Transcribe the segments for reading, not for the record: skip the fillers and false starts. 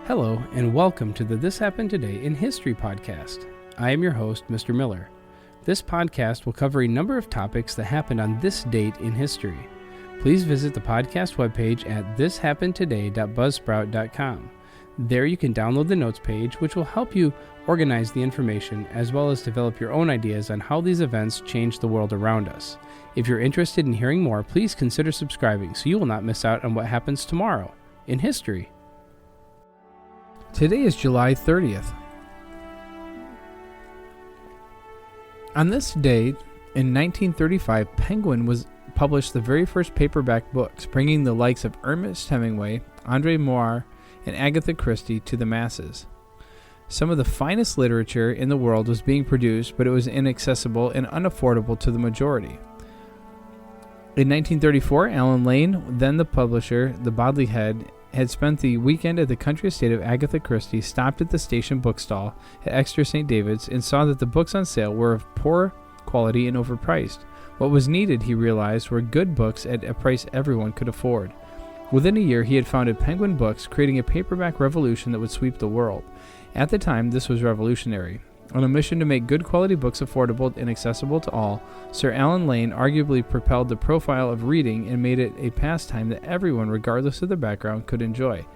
Hello, and welcome to the This Happened Today in History podcast. I am your host, Mr. Miller. This podcast will cover a number of topics that happened on this date in history. Please visit the podcast webpage at thishappenedtoday.buzzsprout.com. There you can download the notes page, which will help you organize the information as well as develop your own ideas on how these events change the world around us. If you're interested in hearing more, please consider subscribing so you will not miss out on what happens tomorrow in history. Today is July 30th. On this day, in 1935, Penguin published the very first paperback books, bringing the likes of Ernest Hemingway, Andre Maurois, and Agatha Christie to the masses. Some of the finest literature in the world was being produced, but it was inaccessible and unaffordable to the majority. In 1934, Alan Lane, then the publisher, the Bodley Head, had spent the weekend at the country estate of Agatha Christie, stopped at the station bookstall at Exeter St. David's, and saw that the books on sale were of poor quality and overpriced. What was needed, he realized, were good books at a price everyone could afford. Within a year, he had founded Penguin Books, creating a paperback revolution that would sweep the world. At the time, this was revolutionary. On a mission to make good quality books affordable and accessible to all, Sir Alan Lane arguably propelled the profile of reading and made it a pastime that everyone, regardless of their background, could enjoy.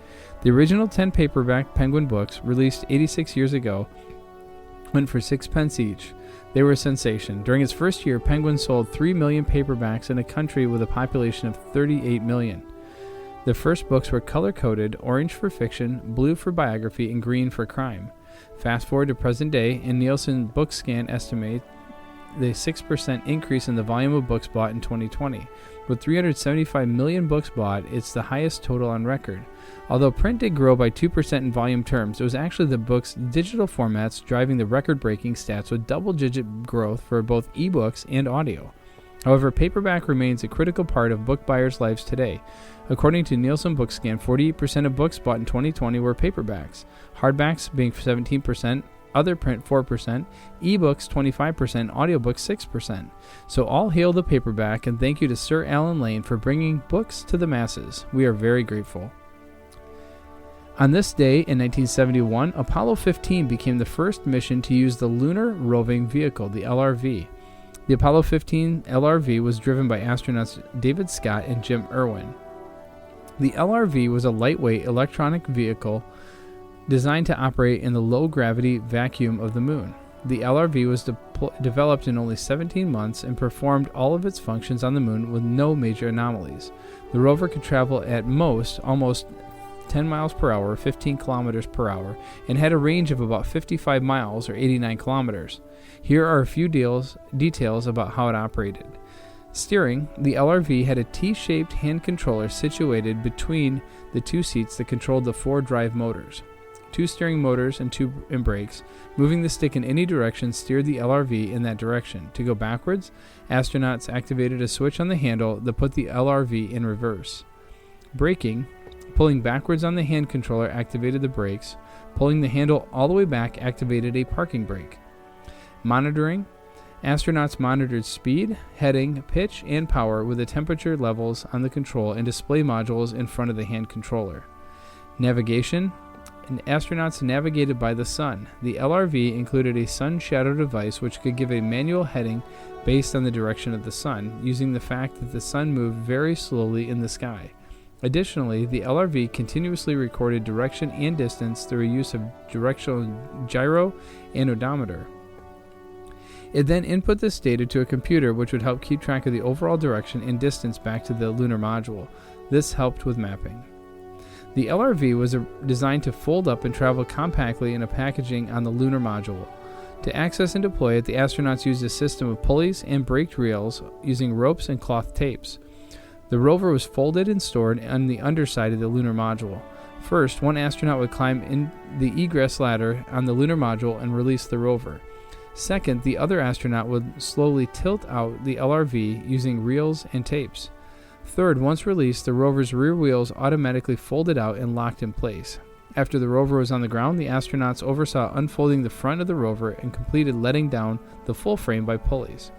The original 10 paperback Penguin books, released 86 years ago, went for 6 pence each. They were a sensation. During its first year, Penguin sold 3 million paperbacks in a country with a population of 38 million. The first books were color-coded, orange for fiction, blue for biography, and green for crime. Fast forward to present day, and Nielsen Bookscan estimate the 6% increase in the volume of books bought in 2020. With 375 million books bought, it's the highest total on record. Although print did grow by 2% in volume terms, it was actually the book's digital formats driving the record-breaking stats with double-digit growth for both ebooks and audio. However, paperback remains a critical part of book buyers' lives today. According to Nielsen Bookscan, 48% of books bought in 2020 were paperbacks, hardbacks being 17%, other print 4%, ebooks 25%, audiobooks 6%. So all hail the paperback, and thank you to Sir Alan Lane for bringing books to the masses. We are very grateful. On this day in 1971, Apollo 15 became the first mission to use the Lunar roving vehicle, the LRV. The Apollo 15 LRV was driven by astronauts David Scott and Jim Irwin. The LRV was a lightweight electronic vehicle designed to operate in the low-gravity vacuum of the moon. The LRV was developed in only 17 months and performed all of its functions on the moon with no major anomalies. The rover could travel at most almost 10 miles per hour, 15 kilometers per hour, and had a range of about 55 miles or 89 kilometers. Here are a few details about how it operated. Steering, the LRV had a T-shaped hand controller situated between the two seats that controlled the 4 drive motors. 2 steering motors and 2 brakes. Moving the stick in any direction steered the LRV in that direction. To go backwards, astronauts activated a switch on the handle that put the LRV in reverse. Braking, pulling backwards on the hand controller activated the brakes. Pulling the handle all the way back activated a parking brake. Monitoring, astronauts monitored speed, heading, pitch, and power with the temperature levels on the control and display modules in front of the hand controller. Navigation, and astronauts navigated by the sun. The LRV included a sun shadow device which could give a manual heading based on the direction of the sun, using the fact that the sun moved very slowly in the sky. Additionally, the LRV continuously recorded direction and distance through a use of directional gyro and odometer. It then input this data to a computer which would help keep track of the overall direction and distance back to the lunar module. This helped with mapping. The LRV was designed to fold up and travel compactly in a packaging on the lunar module. To access and deploy it, the astronauts used a system of pulleys and braked rails using ropes and cloth tapes. The rover was folded and stored on the underside of the lunar module. First, one astronaut would climb in the egress ladder on the lunar module and release the rover. Second, the other astronaut would slowly tilt out the LRV using reels and tapes. Third, once released, the rover's rear wheels automatically folded out and locked in place. After the rover was on the ground, the astronauts oversaw unfolding the front of the rover and completed letting down the full frame by pulleys.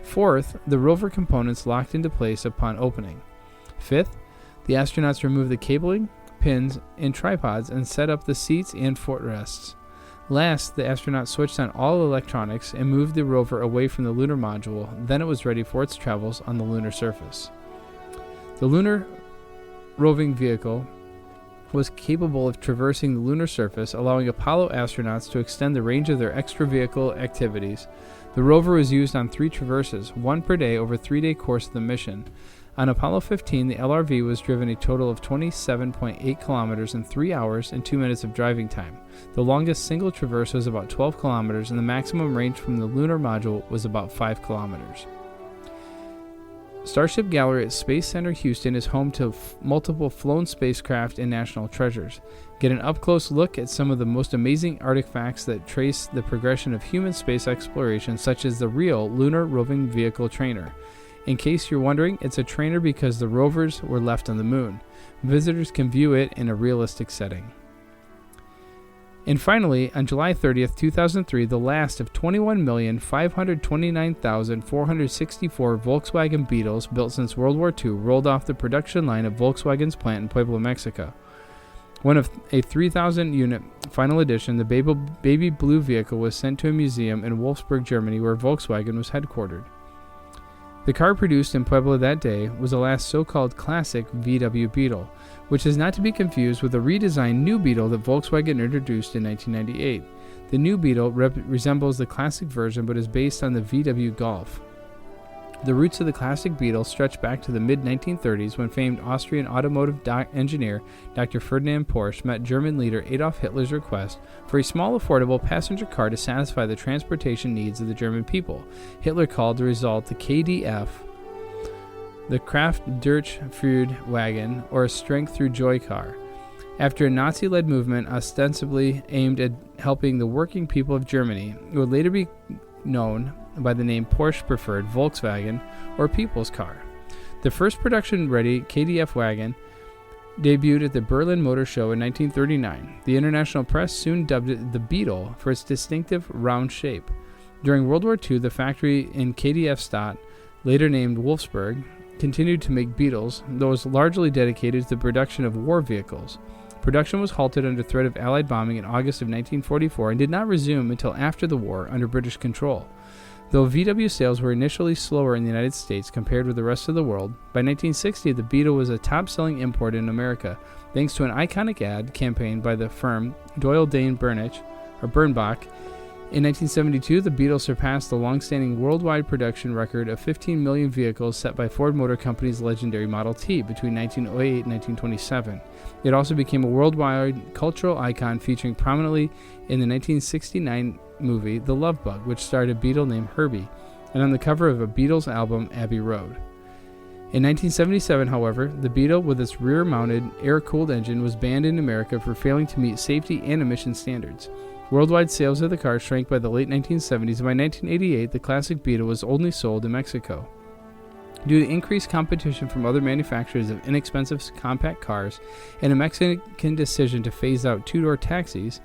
Fourth, the rover components locked into place upon opening. Fifth, the astronauts removed the cabling, pins and tripods and set up the seats and footrests. Last, the astronauts switched on all electronics and moved the rover away from the lunar module. Then it was ready for its travels on the lunar surface. The lunar roving vehicle was capable of traversing the lunar surface, allowing Apollo astronauts to extend the range of their extra-vehicle activities. The rover was used on 3 traverses, 1 per day over a 3-day course of the mission. On Apollo 15, the LRV was driven a total of 27.8 kilometers in 3 hours and 2 minutes of driving time. The longest single traverse was about 12 kilometers, and the maximum range from the lunar module was about 5 kilometers. Starship Gallery at Space Center Houston is home to multiple flown spacecraft and national treasures. Get an up-close look at some of the most amazing artifacts that trace the progression of human space exploration, such as the real Lunar Roving Vehicle trainer. In case you're wondering, it's a trainer because the rovers were left on the moon. Visitors can view it in a realistic setting. And finally, on July 30th, 2003, the last of 21,529,464 Volkswagen Beetles built since World War II rolled off the production line of Volkswagen's plant in Puebla, Mexico. One of a 3,000-unit final edition, the baby blue vehicle was sent to a museum in Wolfsburg, Germany, where Volkswagen was headquartered. The car produced in Puebla that day was the last so-called classic VW Beetle, which is not to be confused with the redesigned new Beetle that Volkswagen introduced in 1998. The new Beetle resembles the classic version but is based on the VW Golf. The roots of the classic Beetle stretch back to the mid-1930s when famed Austrian automotive engineer Dr. Ferdinand Porsche met German leader Adolf Hitler's request for a small, affordable passenger car to satisfy the transportation needs of the German people. Hitler called the result the KDF, the Kraft durch Freude wagon, or a strength through joy car. After a Nazi-led movement ostensibly aimed at helping the working people of Germany, it would later be known by the name Porsche Preferred Volkswagen, or People's Car. The first production-ready KDF wagon debuted at the Berlin Motor Show in 1939. The international press soon dubbed it the Beetle for its distinctive round shape. During World War II, the factory in KDF-Stadt, later named Wolfsburg, continued to make Beetles, though it was largely dedicated to the production of war vehicles. Production was halted under threat of Allied bombing in August of 1944 and did not resume until after the war under British control. Though VW sales were initially slower in the United States compared with the rest of the world, by 1960 the Beetle was a top-selling import in America, thanks to an iconic ad campaign by the firm Doyle Dane Bernbach. In 1972, the Beetle surpassed the long-standing worldwide production record of 15 million vehicles set by Ford Motor Company's legendary Model T between 1908 and 1927. It also became a worldwide cultural icon, featuring prominently in the 1969 movie The Love Bug, which starred a Beetle named Herbie, and on the cover of a Beatles album, Abbey Road. In 1977, however, the Beetle, with its rear-mounted, air-cooled engine, was banned in America for failing to meet safety and emission standards. Worldwide sales of the car shrank by the late 1970s, and by 1988, the classic Beetle was only sold in Mexico. Due to increased competition from other manufacturers of inexpensive compact cars and a Mexican decision to phase out two-door taxis,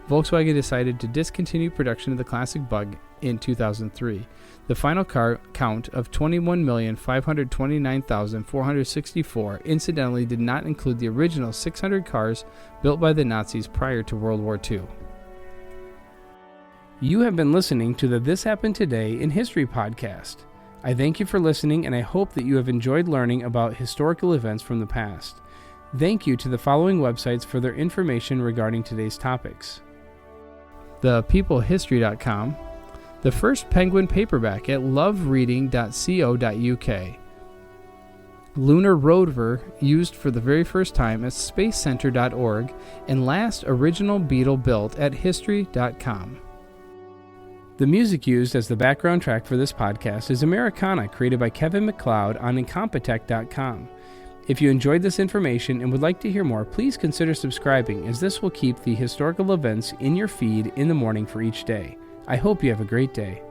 Volkswagen decided to discontinue production of the classic Bug in 2003. The final car count of 21,529,464 incidentally did not include the original 600 cars built by the Nazis prior to World War II. You have been listening to the This Happened Today in History podcast. I thank you for listening, and I hope that you have enjoyed learning about historical events from the past. Thank you to the following websites for their information regarding today's topics: thepeoplehistory.com, the first Penguin paperback at lovereading.co.uk, Lunar Rover used for the very first time at spacecenter.org, and last original Beetle built at history.com. The music used as the background track for this podcast is Americana, created by Kevin MacLeod on Incompetech.com. If you enjoyed this information and would like to hear more, please consider subscribing, as this will keep the historical events in your feed in the morning for each day. I hope you have a great day.